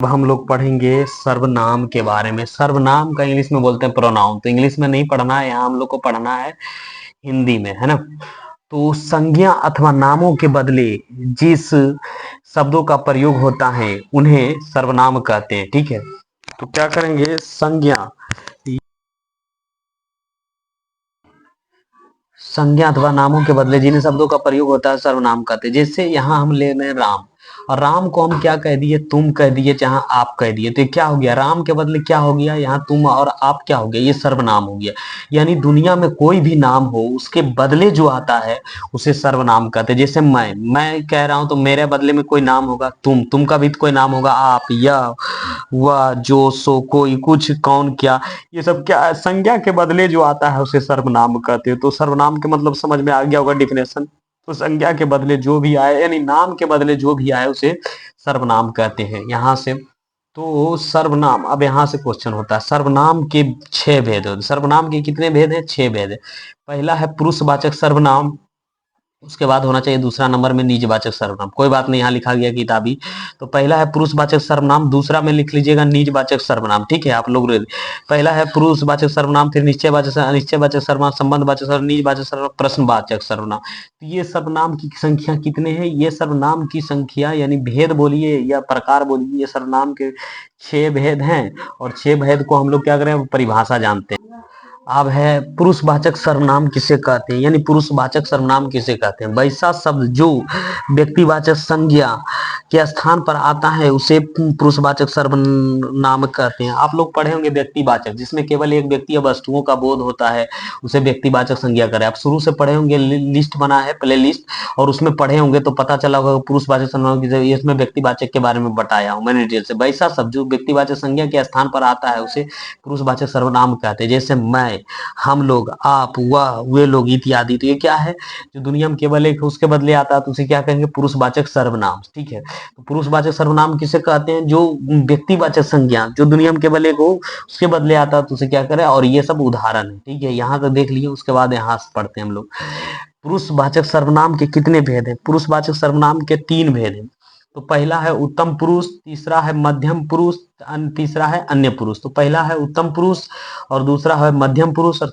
अब हम लोग पढ़ेंगे सर्वनाम के बारे में। सर्वनाम का इंग्लिश में बोलते हैं प्रोनाउन, तो इंग्लिश में नहीं पढ़ना है, यहाँ हम लोग को पढ़ना है हिंदी में, है ना। तो संज्ञा अथवा नामों के बदले जिस शब्दों का प्रयोग होता है उन्हें सर्वनाम कहते हैं, ठीक है। तो क्या करेंगे, संज्ञा अथवा नामों के बदले जिन शब्दों का प्रयोग होता है सर्वनाम कहते हैं। जैसे यहाँ हम ले रहे हैं राम, और राम को हम क्या कह दिए, तुम कह दिए, जहां आप कह दिए, तो ये क्या हो गया, राम के बदले क्या हो गया, यहाँ तुम और आप क्या हो गया, ये सर्वनाम हो गया। यानी दुनिया में कोई भी नाम हो उसके बदले जो आता है उसे सर्वनाम कहते हैं। जैसे मैं कह रहा हूं तो मेरे बदले में कोई नाम होगा, तुम का भी तो कोई नाम होगा, आप, यह, वह, जो, सो, कोई, कुछ, कौन, क्या, ये सब क्या है, संज्ञा के बदले जो आता है उसे सर्वनाम कहते हैं। तो सर्वनाम के मतलब समझ में आ गया होगा डिफिनेशन। तो संज्ञा के बदले जो भी आए, यानी नाम के बदले जो भी आए उसे सर्वनाम कहते हैं। यहां से तो सर्वनाम, अब यहां से क्वेश्चन होता है, सर्वनाम के 6 भेद होते हैं। सर्वनाम के कितने भेद हैं, 6 भेद है। पहला है पुरुषवाचक सर्वनाम, उसके बाद होना चाहिए दूसरा नंबर में निजवाचक सर्वनाम। कोई बात नहीं, यहाँ लिखा गया किताबी। तो पहला है पुरुषवाचक सर्वनाम, दूसरा में लिख लीजिएगा निजवाचक सर्वनाम, ठीक है आप लोग। पहला है पुरुषवाचक सर्वनाम, फिर निश्चयवाचक सर्वनाम, संबंधवाचक सर्वनाम, निजवाचक सर्वनाम, प्रश्नवाचक सर्वनाम। तो ये सर्वनाम की संख्या कितने हैं, ये सर्वनाम की संख्या यानी भेद बोलिए या प्रकार बोलिए, ये सर्वनाम के 6 भेद हैं। और 6 भेद को हम लोग क्या करें, परिभाषा जानते हैं। अब है पुरुषवाचक सर्वनाम किसे कहते हैं, यानी पुरुषवाचक सर्वनाम किसे कहते हैं। वैसा शब्द जो व्यक्तिवाचक संज्ञा के स्थान पर आता है उसे पुरुषवाचक सर्वनाम कहते हैं। आप लोग पढ़े होंगे व्यक्तिवाचक, जिसमें केवल एक व्यक्ति या वस्तुओं का बोध होता है, उसे व्यक्तिवाचक संज्ञा करें। आप शुरू से पढ़े होंगे, लिस्ट बना है प्ले लिस्ट, और उसमें पढ़े होंगे तो पता चला होगा पुरुषवाचक सर्वनाम की, इसमें व्यक्तिवाचक के बारे में बताया हूं मैंने डिटेल से। वैसा शब्द जो व्यक्तिवाचक संज्ञा के स्थान पर आता है उसे पुरुषवाचक सर्वनाम कहते हैं। जैसे मैं, हम लोग, आप, वह, वे लोग इत्यादि। तो ये क्या है, जो दुनिया में केवल एक उसके बदले आता है तो उसे क्या कहेंगे, पुरुषवाचक सर्वनाम, ठीक है। तो पुरुषवाचक सर्वनाम किसे कहते हैं, जो व्यक्तिवाचक संज्ञा जो दुनिया में केवल एक हो उसके बदले आता है तो उसे क्या करें। और ये सब उदाहरण है, ठीक है, यहाँ तक देख लिए, उसके बाद यहाँ से पढ़ते हैं हम लोग। पुरुषवाचक सर्वनाम के कितने भेद हैं, पुरुषवाचक सर्वनाम के 3 भेद हैं। तो पहला है उत्तम पुरुष, तीसरा है मध्यम पुरुष, तीसरा है अन्य पुरुष। तो पहला है उत्तम पुरुष, और दूसरा है मध्यम पुरुष, और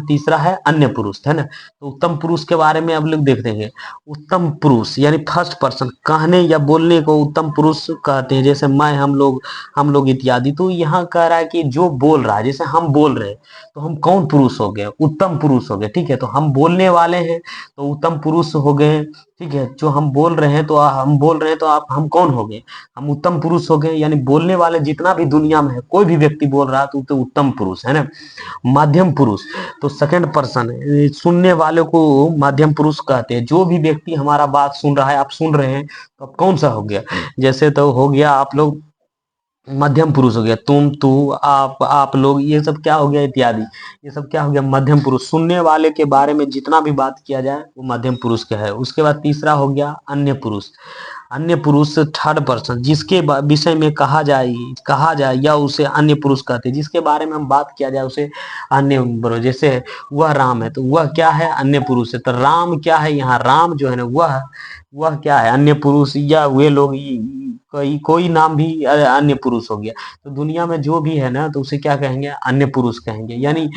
तीसरा है अन्य पुरुष, है ना। तो उत्तम पुरुष के बारे में अब लोग देख देंगे। उत्तम पुरुष यानी फर्स्ट पर्सन, कहने या बोलने को उत्तम पुरुष कहते हैं। जैसे मैं, हम लोग इत्यादि। तो यहाँ कह रहा है कि जो बोल रहा है, जैसे हम बोल रहे हैं तो हम कौन पुरुष हो गए, उत्तम पुरुष हो गए, ठीक है। तो हम बोलने वाले हैं तो उत्तम पुरुष हो गए, ठीक है। जो हम बोल रहे हैं तो हम बोल रहे हैं तो आप, हम कौन हो गए, हम उत्तम पुरुष हो गए। यानी बोलने वाले जितना भी दुनिया में है, कोई भी व्यक्ति बोल रहा है तो उत्तम पुरुष, है ना। मध्यम पुरुष तो सेकंड पर्सन है, सुनने वाले को मध्यम पुरुष कहते हैं। जो भी व्यक्ति हमारा बात सुन रहा है, आप सुन रहे हैं तो अब कौन सा हो गया, जैसे तो हो गया आप लोग मध्यम पुरुष हो गया, तुम, तू, आप लोग, ये सब क्या हो गया, इत्यादि। ये सब क्या हो गया, मध्यम पुरुष। सुनने वाले के बारे में जितना भी बात किया जाए वो मध्यम पुरुष का है। उसके बाद तीसरा हो गया अन्य पुरुष। अन्य पुरुष थर्ड पर्सन, जिसके विषय में कहा जाए या उसे अन्य पुरुष कहते हैं। जिसके बारे में हम बात किया जाए उसे अन्य पुरुष। जैसे वह राम है तो वह क्या है, अन्य पुरुष है। तो राम क्या है, यहाँ राम जो है ना, वह क्या है, अन्य पुरुष। या वे लोग, कोई नाम भी अन्य पुरुष हो गया। तो दुनिया में जो भी है ना तो उसे क्या कहेंगे, अन्य पुरुष कहेंगे। यानी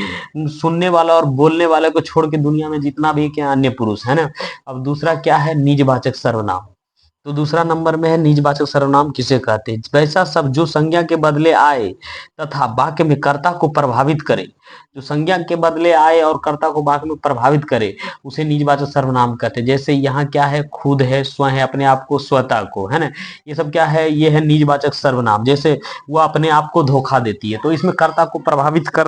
सुनने वाला और बोलने वाले को छोड़ के दुनिया में जितना भी क्या, अन्य पुरुष, है ना। अब दूसरा क्या है, निजवाचक सर्वनाम। तो दूसरा नंबर में है निजवाचक सर्वनाम किसे कहते हैं। वैसा शब्द जो संज्ञा के बदले आए तथा वाक्य में कर्ता को प्रभावित करे, जो संज्ञा के बदले आए और कर्ता को वाक्य में प्रभावित करे उसे निजवाचक सर्वनाम कहते हैं। जैसे यहाँ क्या है, खुद है, स्वयं है, अपने आप को, स्वतः को, है ना। ये सब क्या है, ये है निजवाचक सर्वनाम। जैसे वो अपने आप को धोखा देती है तो इसमें कर्ता को प्रभावित कर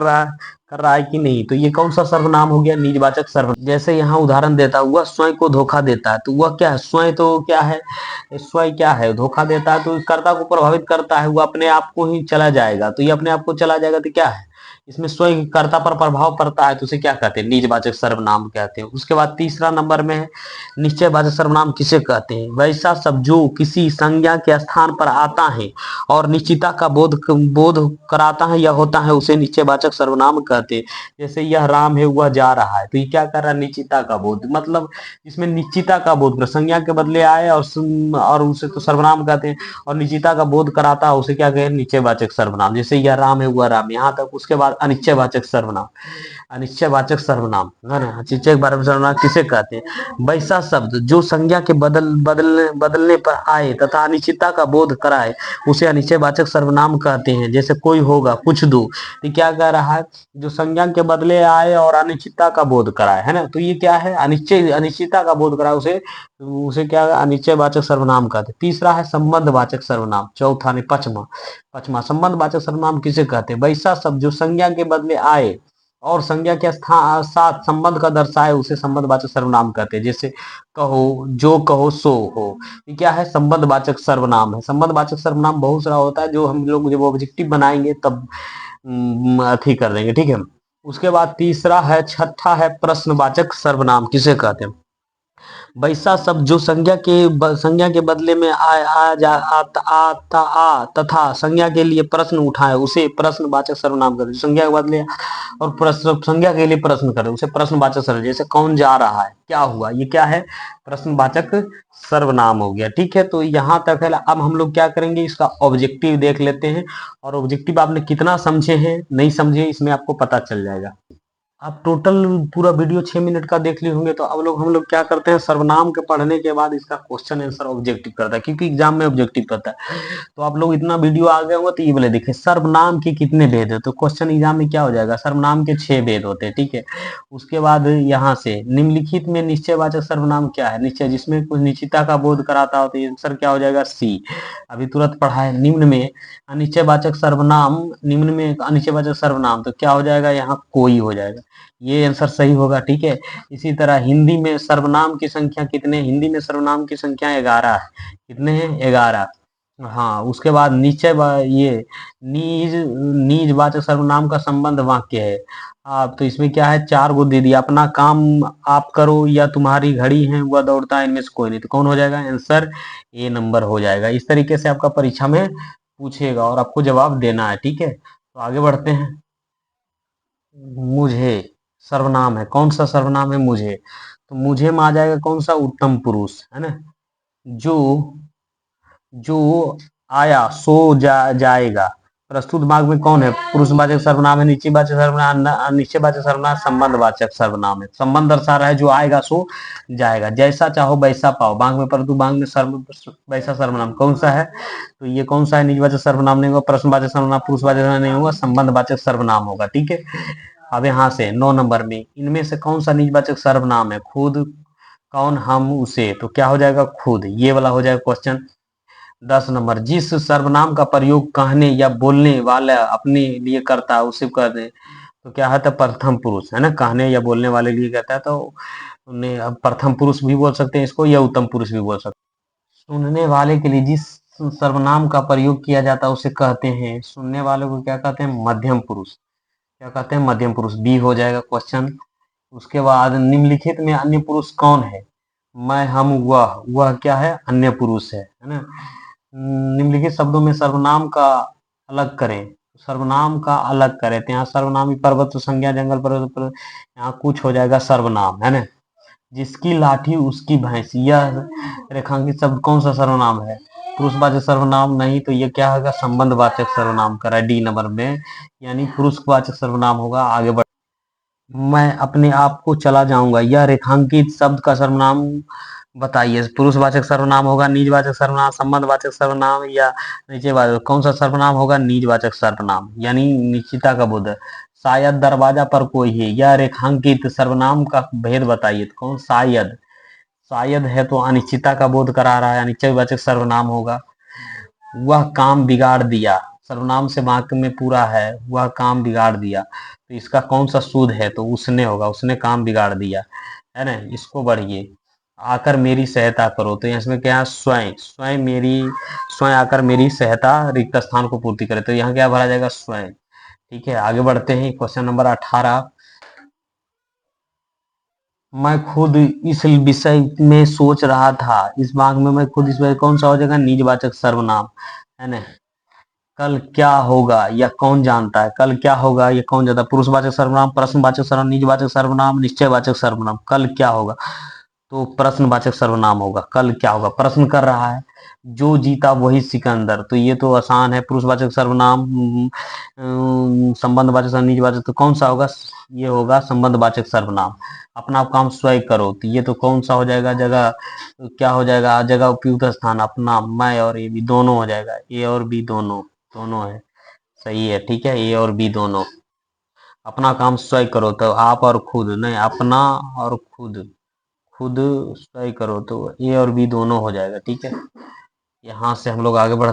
रहा है कि नहीं, तो ये कौन सा सर्वनाम हो गया, निजवाचक सर्वनाम। जैसे यहाँ उदाहरण देता है, वह स्वयं को धोखा देता है, तो वह क्या है, स्वयं तो क्या है, स्वयं क्या है, धोखा देता है तो कर्ता को प्रभावित करता है, वो अपने आप को ही चला जाएगा। तो ये अपने आप को चला जाएगा तो क्या है, इसमें स्वयं कर्ता पर प्रभाव पड़ता है तो उसे क्या कहते हैं, निजवाचक सर्वनाम कहते हैं। उसके बाद तीसरा नंबर में है निश्चयवाचक सर्वनाम किसे कहते हैं, वैसा शब्द जो किसी संज्ञा के स्थान पर आता है और निश्चितता का बोध कराता है या होता है उसे निश्चयवाचक सर्वनाम कहते हैं। जैसे यह राम है वह जा रहा है, तो ये क्या कर रहा है, निश्चितता का बोध, मतलब इसमें निश्चितता का बोध, संज्ञा के बदले आए और उसे तो सर्वनाम कहते हैं, और निश्चितता का बोध कराता है उसे क्या कहें, निश्चयवाचक सर्वनाम। जैसे यह राम है वह राम, यहाँ तक। उसके बाद अनिश्चयवाचक सर्वनाम, अनिश्चयवाचक सर्वनाम है ना, अनिश्चयवाचक सर्वनाम किसे कहते हैं, वैसा शब्द जो संज्ञा के बदलने पर आए तथा अनिश्चितता का बोध कराए उसे अनिश्चयवाचक सर्वनाम कहते हैं। जैसे कोई होगा, कुछ दो, तो क्या कह रहा है, जो संज्ञा के बदले आए और अनिश्चितता का बोध कराए, है ना, तो ये क्या है, अनिश्चितता का बोध कराए उसे उसे क्या अनिश्चयवाचक सर्वनाम कहते हैं। तीसरा है संबंधवाचक सर्वनाम, चौथा ने पचमा पचमा संबंधवाचक सर्वनाम किसे कहते हैं, वैसा शब्द जो संज्ञा के बदले आए और संज्ञा के साथ संबंध का दर्शाए उसे संबंधवाचक सर्वनाम कहते हैं। जैसे कहो, जो कहो सो हो, ये क्या है, संबंधवाचक सर्वनाम है। संबंधवाचक सर्वनाम बहुत सारा होता है, जो हम लोग जब ऑब्जेक्टिव बनाएंगे तब अथी कर देंगे, ठीक है। उसके बाद तीसरा है, छठा है प्रश्नवाचक सर्वनाम किसे कहते हैं, वैसा शब्द जो संज्ञा के बदले में आ तथा संज्ञा के लिए प्रश्न उठाए उसे प्रश्नवाचक सर्वनाम कहते हैं। संज्ञा के बदले और प्रश्न, संज्ञा के लिए प्रश्न करे उसे प्रश्नवाचक सर्वनाम। जैसे कौन जा रहा है, क्या हुआ, ये क्या है, प्रश्नवाचक सर्वनाम हो गया, ठीक है। तो यहाँ तक है। अब हम लोग क्या करेंगे, इसका ऑब्जेक्टिव देख लेते हैं, और ऑब्जेक्टिव आपने कितना समझे हैं नहीं समझे इसमें आपको पता चल जाएगा। आप टोटल पूरा वीडियो 6 मिनट का देख लिए होंगे। तो अब हम लोग क्या करते हैं, सर्वनाम के पढ़ने के बाद इसका क्वेश्चन आंसर ऑब्जेक्टिव करता है, क्योंकि एग्जाम में ऑब्जेक्टिव करता है। तो आप लोग इतना वीडियो आ गए होंगे तो ये बोले देखिए सर्वनाम के कितने भेद है, तो क्वेश्चन एग्जाम में क्या हो जाएगा, सर्वनाम के 6 भेद होते हैं, ठीक है। उसके बाद यहाँ से निम्नलिखित में निश्चयवाचक सर्वनाम क्या है, निश्चय जिसमें कुछ निश्चितता का बोध कराता हो, तो आंसर क्या हो जाएगा, सी। अभी तुरंत पढ़ा है। निम्न में अनिश्चयवाचक सर्वनाम, निम्न में अनिश्चयवाचक सर्वनाम, तो क्या हो जाएगा, यहाँ कोई हो जाएगा, ये आंसर सही होगा, ठीक है। इसी तरह हिंदी में सर्वनाम की संख्या कितने, हिंदी में सर्वनाम की संख्या 11 है, कितने हैं, 11। हाँ, उसके बाद ये निजवाचक सर्वनाम का संबंध वाक्य है। आप तो इसमें क्या है, 4 गो दे दिया, अपना काम आप करो या तुम्हारी घड़ी है वह दौड़ता है, इनमें से कोई नहीं, तो कौन हो जाएगा, आंसर ए नंबर हो जाएगा। इस तरीके से आपका परीक्षा में पूछेगा और आपको जवाब देना है, ठीक है। तो आगे बढ़ते हैं। मुझे सर्वनाम है, कौन सा सर्वनाम है, मुझे, तो मुझे में आ जाएगा कौन सा, उत्तम पुरुष, है ना। जो जो आया सो जाएगा, प्रस्तुत भाग में कौन है, पुरुषवाचक सर्वनाम है, निश्चयवाचक सर्वनाम, निश्चयवाचक सर्वनाम, संबंधवाचक सर्वनाम है, संबंध दर्शा रहा है, जो आएगा सो जाएगा, जैसा चाहो वैसा पाओ, भाग में, परंतु भाग में वैसा सर्वनाम कौन सा है, तो ये कौन सा है, निजवाचक सर्वनाम नहीं होगा, प्रश्नवाचक सर्वनाम, पुरुषवाचक सर्वनाम नहीं होगा, संबंधवाचक सर्वनाम होगा, ठीक है। अब यहाँ से 9 नंबर में, इनमें से कौन सा निजवाचक सर्वनाम है, खुद, कौन, हम, उसे, तो क्या हो जाएगा, खुद, ये वाला हो जाएगा क्वेश्चन। 10 नंबर, जिस सर्वनाम का प्रयोग कहने या बोलने वाला अपने लिए करता है उसे कहते हैं, तो क्या है, तो प्रथम पुरुष, है ना, कहने या बोलने वाले लिए कहता है, तो उन्हें अब प्रथम पुरुष भी बोल सकते हैं इसको, या उत्तम पुरुष भी बोल सकते हैं। सुनने वाले के लिए जिस सर्वनाम का प्रयोग किया जाता है उसे कहते हैं, सुनने वाले को क्या कहते हैं, मध्यम पुरुष, क्या कहते हैं, मध्यम पुरुष, बी हो जाएगा क्वेश्चन। उसके बाद निम्नलिखित में अन्य पुरुष कौन है, मैं, हम, वह क्या है, अन्य पुरुष है ना। निम्नलिखित शब्दों में सर्वनाम का अलग करें, सर्वनाम का अलग करें, तो यहाँ सर्वनाम पर्वत संज्ञा जंगल पर्वत, यहाँ कुछ हो जाएगा सर्वनाम, है ना। जिसकी लाठी उसकी भैंस, यह रेखांकित शब्द कौन सा सर्वनाम है, पुरुषवाचक सर्वनाम नहीं, तो ये क्या होगा, संबंधवाचक सर्वनाम करा डी नंबर में, यानी पुरुषवाचक सर्वनाम होगा। आगे बढ़, मैं अपने आप को चला जाऊंगा, यह रेखांकित शब्द का सर्वनाम बताइए, पुरुषवाचक सर्वनाम होगा, निजवाचक सर्वनाम, संबंधवाचक सर्वनाम, या निश्चयवाचक, कौन सा सर्वनाम होगा, निजवाचक सर्वनाम, यानी निश्चितता का बोध। शायद दरवाजा पर कोई है, यह रेखांकित सर्वनाम का भेद बताइए, तो कौन, शायद, शायद है तो अनिश्चितता का बोध करा रहा है, अनिश्चयवाचक सर्वनाम होगा। वह काम बिगाड़ दिया, सर्वनाम से वाक्य में पूरा है, वह काम बिगाड़ दिया, तो इसका कौन सा शुद्ध है, तो उसने होगा, उसने काम बिगाड़ दिया, है ना। इसको बढ़िए, आकर मेरी सहायता करो, तो इसमें क्या है, स्वयं, स्वयं आकर मेरी सहायता रिक्त स्थान को पूर्ति करे, तो यहाँ क्या भरा जाएगा, स्वयं, ठीक है, आगे बढ़ते हैं। Question number 18। मैं खुद इस विषय में सोच रहा था, इस भाग में मैं खुद इस वजह कौन सा हो जाएगा, निजवाचक सर्वनाम, है ना। कल क्या होगा या कौन जानता है, कल क्या होगा ये कौन जानता है। पुरुषवाचक सर्वनाम, प्रश्नवाचक सर्वनाम, निजवाचक सर्वनाम, निश्चयवाचक सर्वनाम। कल क्या होगा, तो प्रश्नवाचक सर्वनाम होगा। कल क्या होगा, प्रश्न कर रहा है। जो जीता वही सिकंदर, तो ये तो आसान है। पुरुषवाचक सर्वनाम, संबंधवाचक सर्वनाम, निजवाचक, तो कौन सा होगा, ये होगा संबंधवाचक सर्वनाम। अपना काम स्वयं करो, तो ये तो कौन सा हो जाएगा, जगह क्या हो जाएगा, जगह उपयुक्त स्थान, अपना, मैं और ये भी दोनों हो जाएगा। ए और बी दोनों, दोनों है, सही है। ठीक है, ए और बी दोनों। अपना काम स्वयं करो, तो आप और खुद नहीं, अपना और खुद, खुद स्वयं करो, तो ए और बी दोनों हो जाएगा। ठीक है, यहाँ से हम लोग आगे बढ़।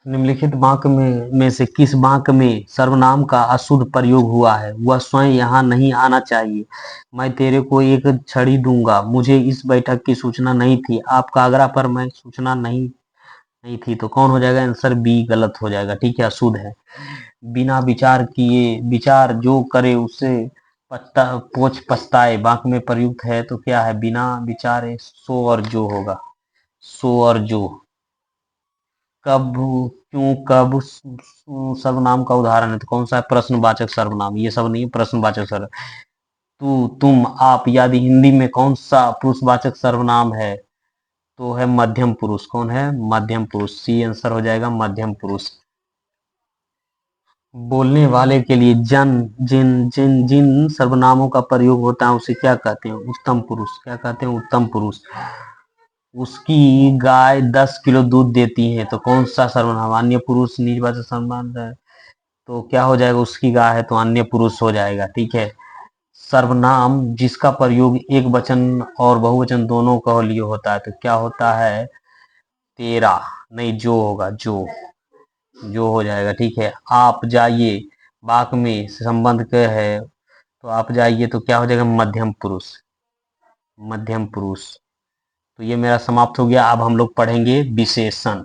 निम्नलिखित वाक्य में से किस वाक्य में सर्वनाम का अशुद्ध प्रयोग हुआ है, वह स्वयं यहाँ नहीं आना चाहिए। मैं तेरे को एक छड़ी दूंगा, मुझे इस बैठक की सूचना नहीं थी, आपका आग्रह पर मैं सूचना नहीं नहीं थी, तो कौन हो जाएगा, आंसर बी गलत हो जाएगा। ठीक है, अशुद्ध है। बिना विचार किए, विचार जो करे उससे पछता पोछ पछताए, वाक्य में प्रयुक्त है, तो क्या है, बिना विचारे, सो और जो होगा, सो और जो। कब, क्यों, कब, सर्वनाम का उदाहरण है, तो कौन सा है, प्रश्नवाचक सर्वनाम। ये सब नहीं, प्रश्नवाचक सर्व। तू, तुम, आप, यदि हिंदी में कौन सा पुरुषवाचक सर्वनाम है, तो है मध्यम पुरुष। कौन है, मध्यम पुरुष। सी आंसर हो जाएगा, मध्यम पुरुष। बोलने वाले के लिए जन, जिन जिन जिन सर्वनामों का प्रयोग होता है उसे क्या कहते हैं, उत्तम पुरुष। क्या कहते हैं, उत्तम पुरुष। उसकी गाय 10 किलो दूध देती है, तो कौन सा सर्वनाम, अन्य पुरुष, निर्वाचक सर्वनाम है, तो क्या हो जाएगा, उसकी गाय है, तो अन्य पुरुष हो जाएगा। ठीक है। सर्वनाम जिसका प्रयोग एक वचन और बहुवचन दोनों के लिए होता है, तो क्या होता है, तेरा, नहीं, जो होगा, जो हो जाएगा। ठीक है। आप जाइए, वाक्य में संबंध के है, तो आप जाइए, तो क्या हो जाएगा, मध्यम पुरुष, मध्यम पुरुष। तो ये मेरा समाप्त हो गया। अब हम लोग पढ़ेंगे विशेषण।